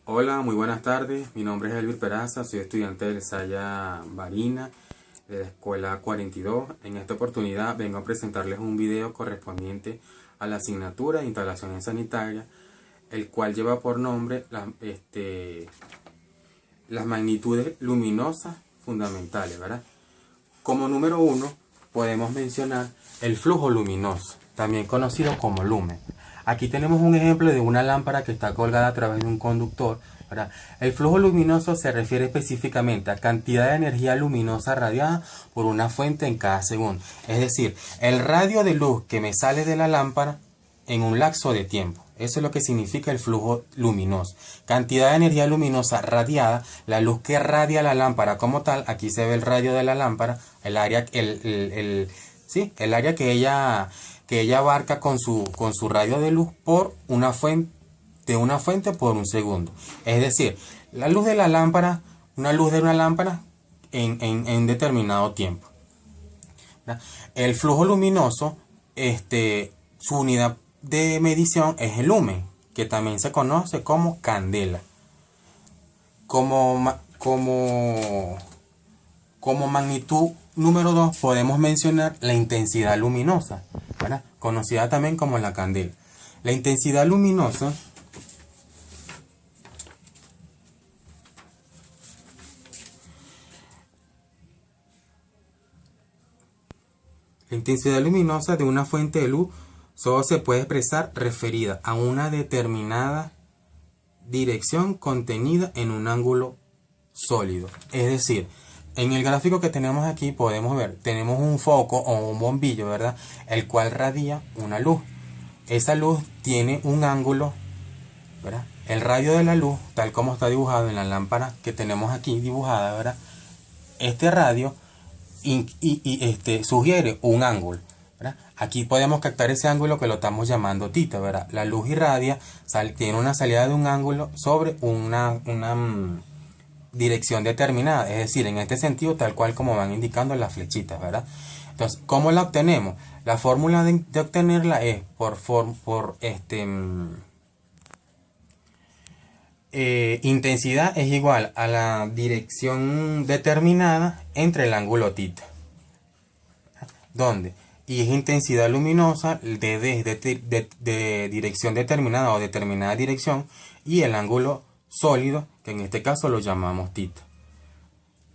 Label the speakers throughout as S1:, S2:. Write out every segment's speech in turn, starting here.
S1: Hola, muy buenas tardes. Mi nombre es Elvir Peraza, soy estudiante del Saya Barina de la Escuela 42. En esta oportunidad vengo a presentarles un video correspondiente a la asignatura de instalaciones sanitarias, el cual lleva por nombre las magnitudes luminosas fundamentales, ¿verdad? Como número uno podemos mencionar el flujo luminoso, también conocido como lumen. Aquí tenemos un ejemplo de una lámpara que está colgada a través de un conductor, ¿verdad? El flujo luminoso se refiere específicamente a cantidad de energía luminosa radiada por una fuente en cada segundo. Es decir, el radio de luz que me sale de la lámpara en un lapso de tiempo. Eso es lo que significa el flujo luminoso. Cantidad de energía luminosa radiada, la luz que radia la lámpara como tal. Aquí se ve el radio de la lámpara, el área, el área que ella abarca con su radio de luz por una fuente por un segundo. Es decir, la luz de la lámpara, una luz de una lámpara en determinado tiempo. ¿Verdad? El flujo luminoso, su unidad de medición es el lumen, que también se conoce como candela. Como magnitud número 2 podemos mencionar la intensidad luminosa, ¿verdad? Conocida también como la candela. La intensidad luminosa de una fuente de luz solo se puede expresar referida a una determinada dirección contenida en un ángulo sólido. Es decir, en el gráfico que tenemos aquí podemos ver, tenemos un foco o un bombillo, ¿verdad? El cual radia una luz. Esa luz tiene un ángulo, ¿verdad? El radio de la luz, tal como está dibujado en la lámpara que tenemos aquí dibujada, ¿verdad? Este radio sugiere un ángulo, ¿verdad? Aquí podemos captar ese ángulo que lo estamos llamando tita, ¿verdad? La luz irradia, tiene una salida de un ángulo sobre una dirección determinada, es decir, en este sentido, tal cual como van indicando las flechitas, ¿verdad? Entonces, ¿cómo la obtenemos? La fórmula de obtenerla es intensidad es igual a la dirección determinada entre el ángulo tita. ¿Dónde? Y es intensidad luminosa de dirección determinada o determinada dirección y el ángulo sólido, que en este caso lo llamamos tita.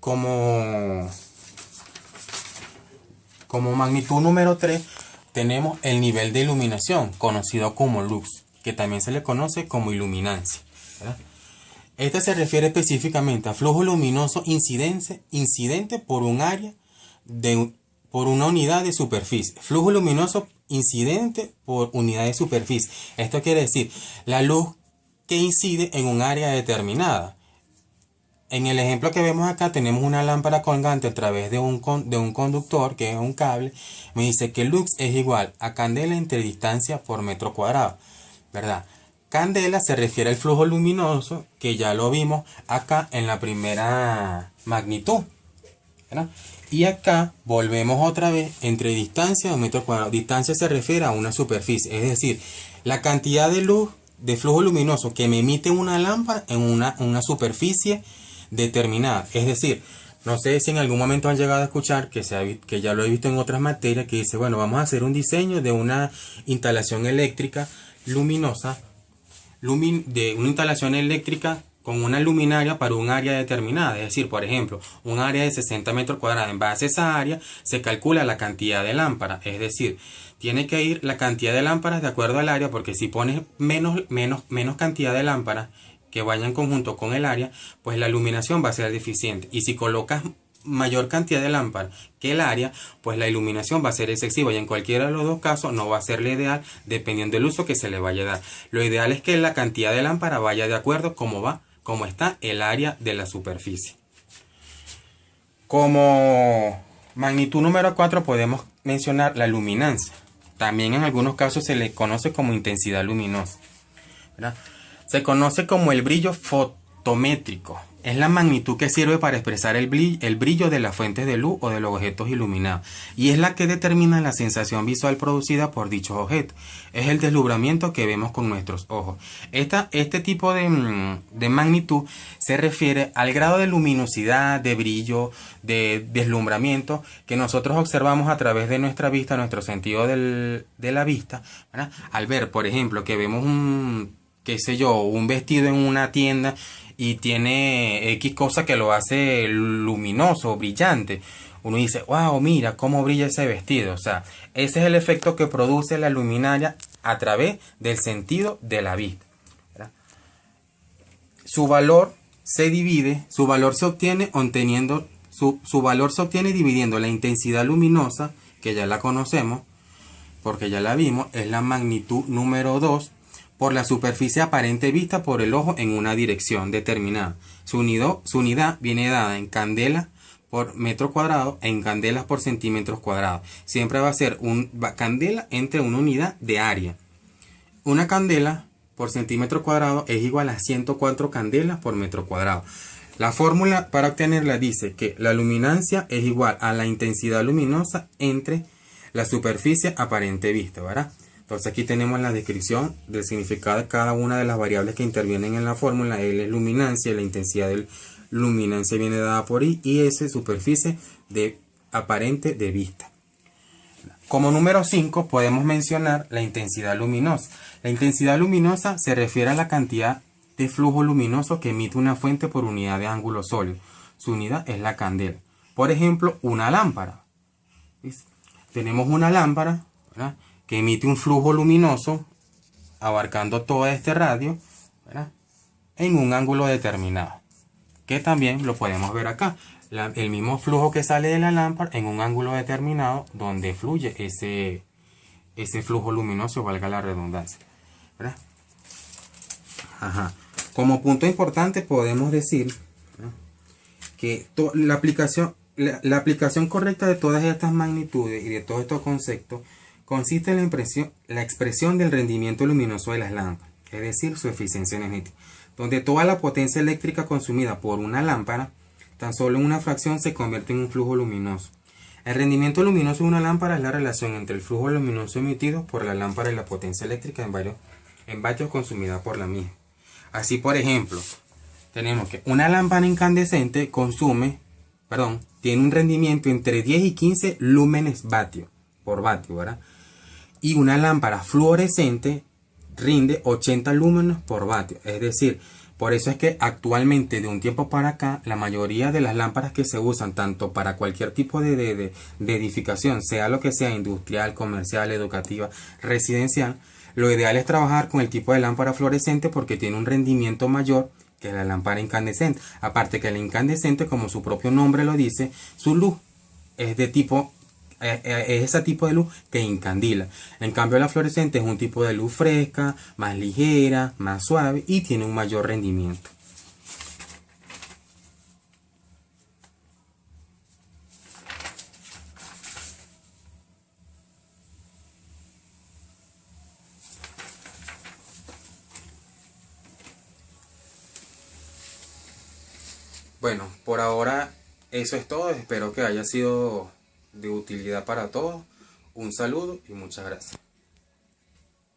S1: Como magnitud número 3 tenemos el nivel de iluminación, conocido como lux, que también se le conoce como iluminancia, ¿verdad? Este se refiere específicamente a flujo luminoso incidente por un área por una unidad de superficie. Flujo luminoso incidente por unidad de superficie. Esto quiere decir la luz que incide en un área determinada. En el ejemplo que vemos acá tenemos una lámpara colgante a través de un conductor, que es un cable. Me dice que lux es igual a candela entre distancia por metro cuadrado, ¿verdad? Candela se refiere al flujo luminoso, que ya lo vimos acá en la primera magnitud, ¿verdad? Y acá volvemos otra vez entre distancia o metro cuadrado. Distancia se refiere a una superficie, es decir, la cantidad de luz de flujo luminoso que me emite una lámpara en una superficie determinada. Es decir, no sé si en algún momento han llegado a escuchar, que ya lo he visto en otras materias, que dice, bueno, vamos a hacer un diseño de una instalación eléctrica luminosa, de una instalación eléctrica con una luminaria para un área determinada. Es decir, por ejemplo, un área de 60 metros cuadrados. En base a esa área se calcula la cantidad de lámparas. Es decir, tiene que ir la cantidad de lámparas de acuerdo al área, porque si pones menos cantidad de lámparas que vayan en conjunto con el área, pues la iluminación va a ser deficiente. Y si colocas mayor cantidad de lámparas que el área, pues la iluminación va a ser excesiva, y en cualquiera de los dos casos no va a ser la ideal, dependiendo del uso que se le vaya a dar. Lo ideal es que la cantidad de lámparas vaya de acuerdo como está el área de la superficie. Como magnitud número 4 podemos mencionar la luminancia. También en algunos casos se le conoce como intensidad luminosa, ¿verdad? Se conoce como el brillo Fotométrico. Es la magnitud que sirve para expresar el brillo de las fuentes de luz o de los objetos iluminados. Y es la que determina la sensación visual producida por dichos objetos. Es el deslumbramiento que vemos con nuestros ojos. Este tipo de magnitud se refiere al grado de luminosidad, de brillo, de deslumbramiento que nosotros observamos a través de nuestra vista, nuestro sentido de la vista, ¿verdad? Al ver, por ejemplo, que vemos qué sé yo, un vestido en una tienda y tiene X cosa que lo hace luminoso, brillante. Uno dice, wow, mira cómo brilla ese vestido. O sea, ese es el efecto que produce la luminaria a través del sentido de la vista, ¿verdad? Su valor se obtiene su valor se obtiene dividiendo la intensidad luminosa, que ya la conocemos, porque ya la vimos, es la magnitud número 2, por la superficie aparente vista por el ojo en una dirección determinada. Su unidad viene dada en candelas por metro cuadrado e en candelas por centímetros cuadrados. Siempre va a ser candela entre una unidad de área. Una candela por centímetro cuadrado es igual a 104 candelas por metro cuadrado. La fórmula para obtenerla dice que la luminancia es igual a la intensidad luminosa entre la superficie aparente vista, ¿verdad? Entonces aquí tenemos la descripción del significado de cada una de las variables que intervienen en la fórmula. L es luminancia, la intensidad de luminancia viene dada por I, y S superficie aparente de vista. Como número 5 podemos mencionar la intensidad luminosa. La intensidad luminosa se refiere a la cantidad de flujo luminoso que emite una fuente por unidad de ángulo sólido. Su unidad es la candela. Por ejemplo, una lámpara. ¿Ves? Tenemos una lámpara, ¿verdad?, que emite un flujo luminoso abarcando todo este radio, ¿verdad?, en un ángulo determinado, que también lo podemos ver acá. El mismo flujo que sale de la lámpara en un ángulo determinado donde fluye ese flujo luminoso, valga la redundancia, ¿verdad? Ajá. Como punto importante podemos decir, ¿verdad?, que la aplicación correcta de todas estas magnitudes y de todos estos conceptos consiste en la expresión del rendimiento luminoso de las lámparas, es decir, su eficiencia energética, donde toda la potencia eléctrica consumida por una lámpara, tan solo en una fracción, se convierte en un flujo luminoso. El rendimiento luminoso de una lámpara es la relación entre el flujo luminoso emitido por la lámpara y la potencia eléctrica en vatios consumida por la misma. Así, por ejemplo, tenemos que una lámpara incandescente tiene un rendimiento entre 10 y 15 lúmenes por vatio, ¿verdad? Y una lámpara fluorescente rinde 80 lúmenes por vatio. Es decir, por eso es que actualmente, de un tiempo para acá, la mayoría de las lámparas que se usan tanto para cualquier tipo de edificación, sea lo que sea, industrial, comercial, educativa, residencial, lo ideal es trabajar con el tipo de lámpara fluorescente porque tiene un rendimiento mayor que la lámpara incandescente. Aparte que la incandescente, como su propio nombre lo dice, su luz es ese tipo de luz que incandila. En cambio, la fluorescente es un tipo de luz fresca, más ligera, más suave y tiene un mayor rendimiento. Bueno, por ahora eso es todo. Espero que haya sido de utilidad para todos. Un saludo y muchas gracias.